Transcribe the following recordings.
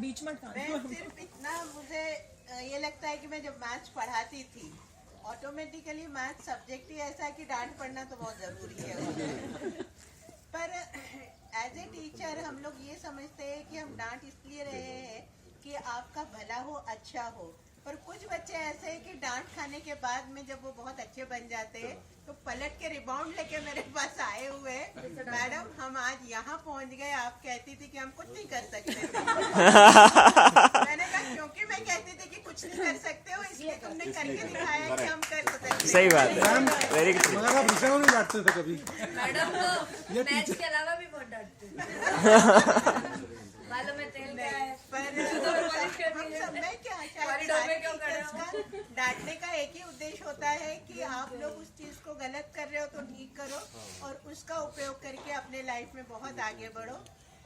बीच में सिर्फ इतना मुझे ये लगता है कि मैं जब मैथ्स पढ़ाती थी ऑटोमेटिकली मैथ्स सब्जेक्ट ही ऐसा है कि डांट पढ़ना तो बहुत जरूरी है। पर एज ए टीचर हम लोग ये समझते हैं कि हम डांट इसलिए रहे हैं कि आपका भला हो, अच्छा हो। पर कुछ बच्चे ऐसे हैं कि डांट खाने के बाद में जब वो बहुत अच्छे बन जाते हैं तो पलट के रिबाउंड लेके मेरे पास आए हुए हैं, मैडम हम आज यहाँ पहुँच गए, आप कहती थी कि हम कुछ नहीं कर सकते थे। मैंने कहा क्योंकि मैं कहती थी कि कुछ नहीं कर सकते हो इसलिए तुमने करके दिखाया कि हम कर सकते हैं। सही बात है, वेरी गुड। मगर आप विषयों नहीं डांटते थे कभी? मैडम तो मैथ्स के अलावा भी बहुत डांटते बालों में तेल का है हम सब में क्या डांटने का एक ही उद्देश्य होता है कि आप लोग उस चीज को गलत कर रहे हो तो ठीक करो और उसका उपयोग करके अपने लाइफ में बहुत आगे बढ़ो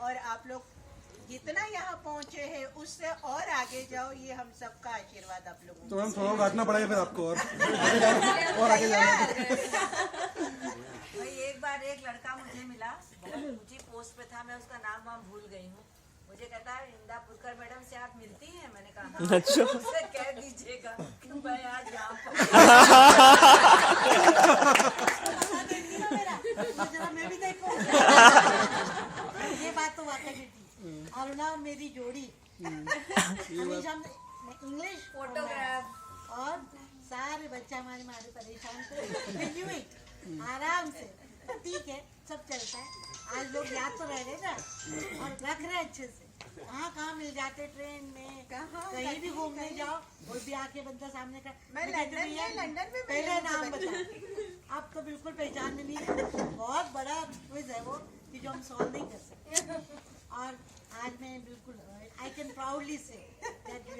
और आप लोग जितना यहाँ पहुँचे हैं उससे और आगे जाओ, ये हम सबका आशीर्वाद आप लोगों को। तो हम थोड़ा डांटना पड़ेगा फिर आपको और आगे जाना। भाई एक बार एक लड़का मुझे मिला, बहुत ऊंची पोस्ट पे था, मैं उसका नाम वाम भूल गई हूँ। मुझे कहता है इंदापुरकर मैडम से आप मिलती हैं? मैंने कहा अच्छा। उससे कह दीजिएगा कि मैं आज यहाँ पर मैं भी देखूं। ये बात तो वाकई की थी। अरुणा मेरी जोड़ी हमेशा इंग्लिश फोटोग्राफ और सारे बच्चे हमारे मारे परेशान थे। आराम से ठीक है, सब चलता है। आज लोग याद तो रह गए ना और रख रहे अच्छे से। कहाँ मिल जाते ट्रेन में, कहीं भी घूमने जाओ और भी आके बंदा सामने का मैं लंदन में पहले नाम बता। आप तो बिल्कुल पहचान में नहीं है। बहुत बड़ा क्विज है वो कि जो हम सॉल्व नहीं कर सकते। और आज मैं बिल्कुल I can proudly say that you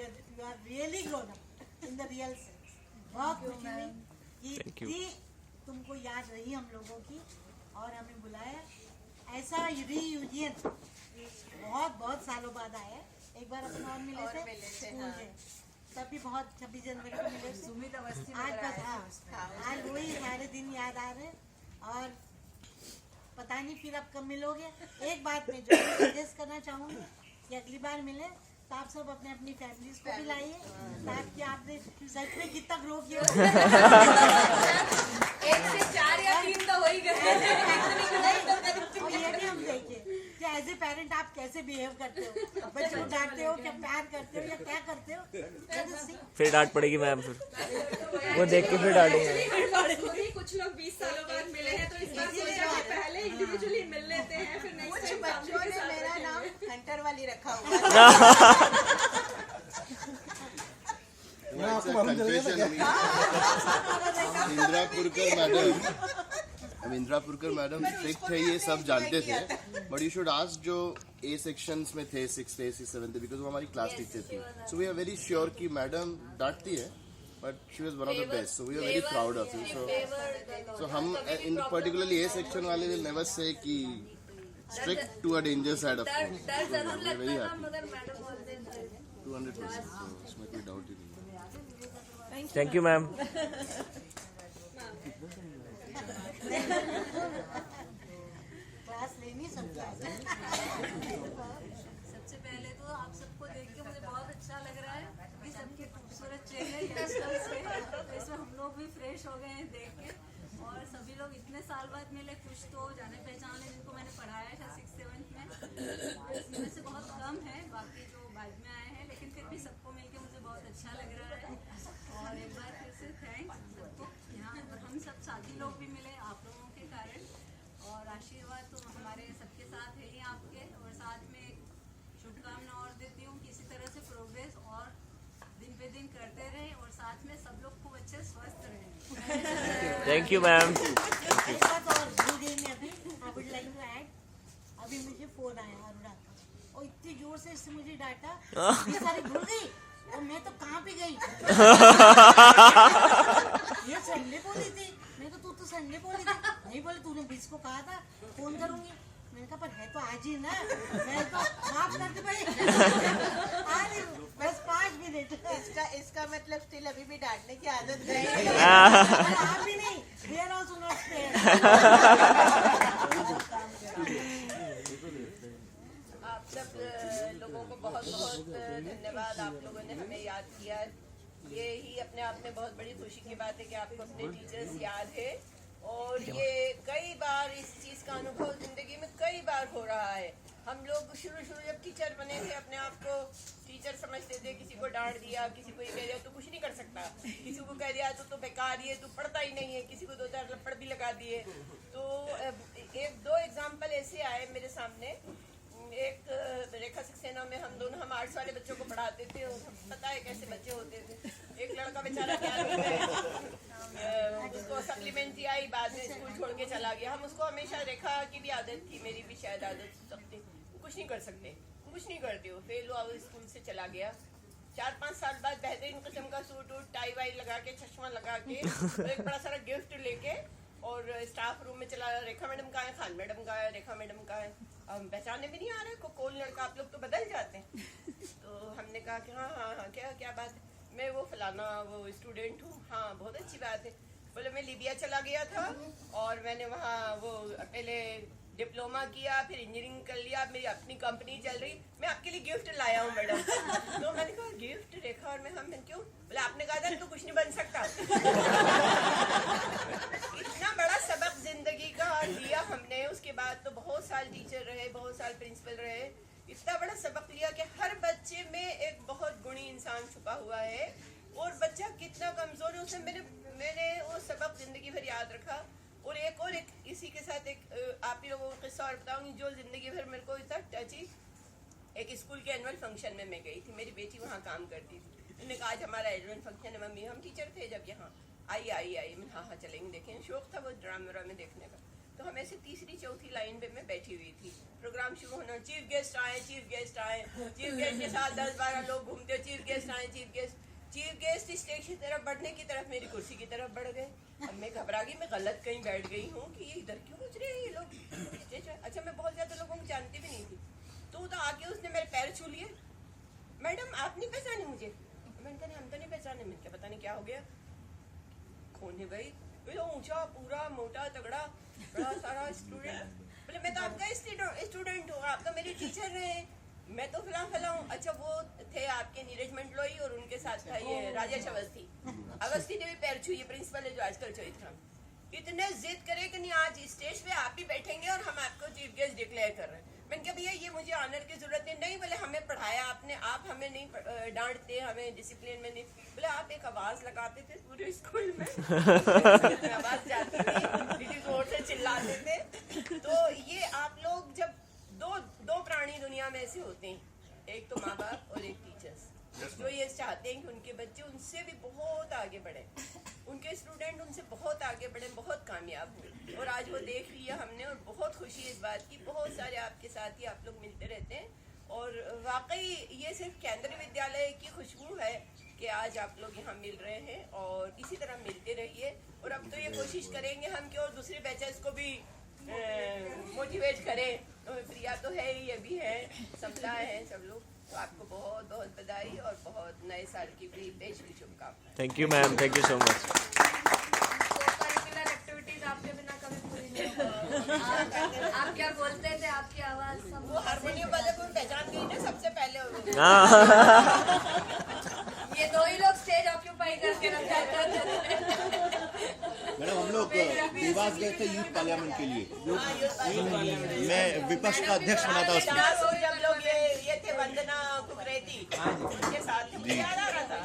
are really grown up in the real sense. बहुत खुशी हुई कि तुमको याद रही हम लोगों की और हमें बुलाया। ऐसा रीयूनियन बहुत सालों बाद आया। एक बार अपन और मिले थे स्कूल में, तब भी बहुत 26 जनवरी को मिले थे। सुमित अवस्थी आज बस आज वही सारे दिन याद आ रहे और पता नहीं फिर आप कब मिलोगे। एक बात मैं जो सजेस्ट करना चाहूँगी कि अगली बार मिले तो आप सब अपने अपनी फैमिलीज को भी लाइए ताकि आपने सच में कितना ग्रो किया। 1 से 4 या 3 तो हो ही गए। और ये भी हम देखें कि एज ए पेरेंट आप कैसे बिहेव करते हो, बच्चों को डांटते हो क्या, प्यार करते हो या क्या करते हो। फिर डांट पड़ेगी मैम, फिर वो देख के फिर डांटेंगे। कुछ लोग 20 सालों बाद मिले हैं तो इस बार सोच रहे हैं पहले इंडिविजुअली मिल लेते हैं फिर नेक्स्ट कुछ टाइम बच्चों ने मेरा नाम हंटर वाली रखा हुआ मैं आपको मालूम चलेगा क्या? इंदिरापुरकर मैडम स्ट्रिक्ट थे, ये सब जानते थे, बट यू शुड आस्क जो ए सेक्शंस में थे 6th 7th बिकॉज वो हमारी क्लास टीचर थी। So we are very sure कि मैडम डांटती है but she was one of the best, so we are very proud of you. So हम इन पर्टिकुलरली ए सेक्शन वाले विल नेवर से कि strict to a danger side of things. डर जरूर लगता वेरी था हैप्पी मगर मैडम बोलते थे 200%, so इसमें कोई डाउट ही नहीं है। Thank you ma'am. क्लास लेनी सब क्लास। सबसे पहले तो आप सबको देख के मुझे बहुत अच्छा लग रहा है कि सबके खूबसूरत चेहरे यंगस्टर्स से, इसमें हम लोग भी फ्रेश हो गए हैं देख के। और सभी लोग इतने साल बाद मिले, कुछ तो जाने पहचाने जिनको मैंने पढ़ाया था 6th 7th में, इसमें से बहुत कम है, बाकी जो बाद में आए हैं, लेकिन फिर भी सबको मिलके मुझे बहुत अच्छा लग रहा है। और एक बार फिर से थैंक्स सबको। यहाँ हम सब साथी लोग भी मिले आप लोगों के कारण, और आशीर्वाद तो हमारे सबके साथ है ही आपके, और साथ में शुभकामना और देती हूँ कि इसी तरह से प्रोग्रेस और दिन पे दिन करते रहें और साथ में सब लोग खूब अच्छे स्वस्थ रहें। Thank you ma'am. एक बात और भूल गई मैं अभी, I would like to add. अभी मुझे फोन आया अरुणा का और इतनी जोर से इससे मुझे डांटा, इतनी सारी भूल गई और मैं तो कहाँ पे गई। ये संडे बोली थी, मैं तो तू संडे बोली थी, नहीं बोले तूने 20 को कहा था फोन करूंगी। मैंने कहा पर है तो आज ही ना, मैं तो माफ कर दे भाई। आज बस 5 मिनट। इसका मतलब स्टिल अभी भी डांटने की आदत है। आप भी नहीं, we are also not spared। आप सब लोगों को बहुत बहुत धन्यवाद, आप लोगों ने हमें याद किया। ये ही अपने आप में बहुत बड़ी खुशी की बात है कि आपको अपने टीचर्स याद है। और ये कई बार इस चीज़ का अनुभव जिंदगी में कई बार हो रहा है। हम लोग शुरू जब टीचर बने थे अपने आप को टीचर समझते थे, किसी को डांट दिया, किसी को ये कह दिया तो कुछ नहीं कर सकता, किसी को कह दिया तो बेकार ये, तू पढ़ता ही नहीं है, किसी को 2-4 लपड़ भी लगा दिए। तो 1-2 एग्जाम्पल ऐसे आए मेरे सामने। एक रेखा सक्सेना में हम आर्ट्स वाले बच्चों को पढ़ाते थे और पता है कैसे बच्चे होते थे। एक लड़का बेचारा उसको सप्लीमेंट्री आई, बाद में स्कूल छोड़ के चला गया। हम उसको हमेशा, रेखा की भी आदत थी, मेरी भी शायद आदत सकती, कुछ नहीं कर सकते, कुछ नहीं करते हो, फेल हुआ, वो स्कूल से चला गया। 4-5 साल बाद बेहतरीन किस्म का सूट वूट टाई वाई लगा के, चश्मा लगा के और एक बड़ा सारा गिफ्ट लेके और स्टाफ रूम में चला। रेखा मैडम कहाँ है, खान मैडम कहाँ है, रेखा मैडम कहाँ है, हम पहचानने भी नहीं आ रहे कौन लड़का, आप लोग तो बदल जाते हैं। तो हमने कहा कि हाँ क्या बात है, मैं वो फलाना वो स्टूडेंट हूँ। हाँ, बहुत अच्छी बात है। बोले मैं लीबिया चला गया था और मैंने वहाँ वो पहले डिप्लोमा किया, फिर इंजीनियरिंग कर लिया, मेरी अपनी कंपनी चल रही, मैं आपके लिए गिफ्ट लाया हूँ मैडम। तो मैंने कहा गिफ्ट रेखा, और मैं क्यों? बोले आपने कहा था तो कुछ नहीं बन सकता। इतना बड़ा सबक जिंदगी का लिया हमने। उसके बाद तो बहुत साल टीचर रहे, बहुत साल प्रिंसिपल रहे, इतना बड़ा सबक लिया कि हर बच्चे में एक बहुत गुणी इंसान छुपा हुआ है और बच्चा कितना कमजोर है उसे मैंने वो सबक जिंदगी भर याद रखा। और एक इसी के साथ आप ही लोगों को किस्सा और बताऊंगी जो जिंदगी भर मेरे को इतना टची। एक स्कूल के एनुअल फंक्शन में मैं गई थी, मेरी बेटी वहाँ काम करती थी। उन्होंने कहा आज हमारा एनुअल फंक्शन है मम्मी, हम टीचर थे जब यहाँ, आई मैं हाँ चलेंगे देखें, शौक था वो ड्रामा में देखने का। तो हम ऐसे 3-4 लाइन पे मैं बैठी हुई थी, प्रोग्राम शुरू होना, चीफ गेस्ट आए, चीफ गेस्ट के साथ 10-12 लोग घूमते, चीफ गेस्ट स्टेज की तरफ बढ़ने की तरफ मेरी कुर्सी की तरफ बढ़ गए। अब मैं घबरा गई, मैं गलत कहीं बैठ गई हूँ कि ये इधर क्यों गुजरे हैं ये लोग स्टेज। अच्छा, मैं बहुत ज्यादा लोगों को जानती भी नहीं थी। तो आके उसने मेरे पैर छू लिए, मैडम आप नहीं पहचाने मुझे? मैंने कहा हम तो नहीं पहचाने। मैंने क्या पता नहीं क्या हो गया, कौन है भाई? तो ऊंचा पूरा मोटा तगड़ा बड़ा सारा स्टूडेंट। बोले मैं तो आपका स्टूडेंट हूँ, आप तो मेरी टीचर रहे, मैं तो फला हूँ। अच्छा, वो थे आपके नीरज मंडलोई और उनके साथ था ये राजेश अवस्थी ने भी पैर छुए, प्रिंसिपल है जो आजकल चौथ हम इतने जिद करे कि नहीं आज स्टेज पे आप ही बैठेंगे और हम आपको चीफ गेस्ट डिक्लेयर कर रहे हैं। मैंने कहा भैया ये मुझे ऑनर की जरूरत नहीं। बोले हमें पढ़ाया आपने, आप हमें नहीं डांटते, हमें डिसिप्लिन में नहीं। बोले आप एक आवाज लगाते थे पूरे स्कूल में आवाज जाती थी, जोर से चिल्लाते थे। तो ये आप लोग जब दो प्राणी दुनिया में ऐसे होते हैं, एक तो माँ बाप और एक टीचर्स, जो ये चाहते हैं कि उनके बच्चे उनसे भी बहुत आगे बढ़े, उनके स्टूडेंट उनसे बहुत आगे बढ़े, बहुत कामयाब हो। और आज वो देख लिया हमने और बहुत खुशी इस बात की। बहुत सारे आपके साथ ही आप लोग मिलते रहते हैं और वाकई ये सिर्फ केंद्रीय विद्यालय की खुशबू है कि आज आप लोग यहाँ मिल रहे हैं और इसी तरह मिलते रहिए। और अब तो ये कोशिश करेंगे हम कि और दूसरे बैचेस को भी मोटिवेट करें। तो प्रिया तो है ही, ये भी है, सबला है, सब लोग। तो आपको बहुत बहुत बधाई और बहुत नए साल की भी बेहतरीन शुभकामनाएं। Thank you ma'am, thank you so much. Curricular activities आपके बिना कभी पूरी नहीं होगी। आप क्या बोलते थे, आपकी आवाज सब वो हारमोनियम वाले को पहचान गई ना सबसे पहले। ये 2 ही लोग स्टेज ऑक्यूपाई करके रखा थे। मैडम हम लोग देवास गए थे यूथ पार्लियामेंट के लिए, मैं विपक्ष का अध्यक्ष बना था उसमें। जब लोग ये थे वंदना कुकरेती, उनके साथ याद आ रहा था।